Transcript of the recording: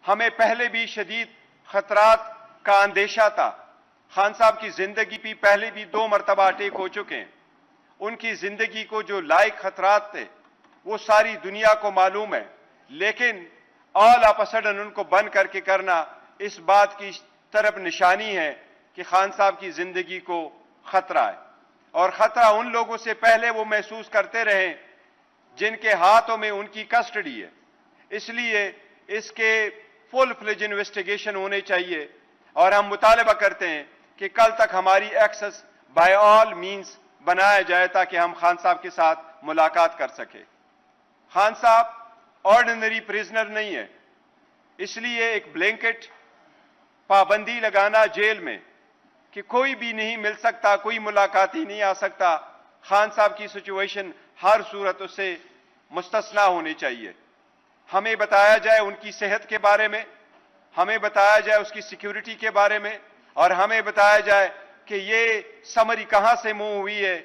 हमें पहले भी शदीद खतरात का अंदेशा था। खान साहब की जिंदगी भी पहले भी 2 मरतबा अटैक हो चुके हैं। उनकी जिंदगी को जो लायक खतरात थे वो सारी दुनिया को मालूम है, लेकिन ऑल ऑफ अ सडन उनको बंद करके करना इस बात की तरफ निशानी है कि खान साहब की जिंदगी को खतरा है। और खतरा उन लोगों से पहले वो महसूस करते रहे जिनके हाथों में उनकी कस्टडी है। इसलिए इसके फुल फ्लेज इन्वेस्टिगेशन होने चाहिए और हम मुतालबा करते हैं कि कल तक हमारी एक्सेस बाय ऑल मींस बनाया जाए ताकि हम खान साहब के साथ मुलाकात कर सके। खान साहब ऑर्डिनरी प्रिजनर नहीं है, इसलिए एक ब्लैंकेट पाबंदी लगाना जेल में कि कोई भी नहीं मिल सकता, कोई मुलाकाती नहीं आ सकता, खान साहब की सिचुएशन हर सूरत से मुस्तस्ना होनी चाहिए। हमें बताया जाए उनकी सेहत के बारे में, हमें बताया जाए उसकी सिक्योरिटी के बारे में, और हमें बताया जाए कि ये समरी कहां से मूव हुई है,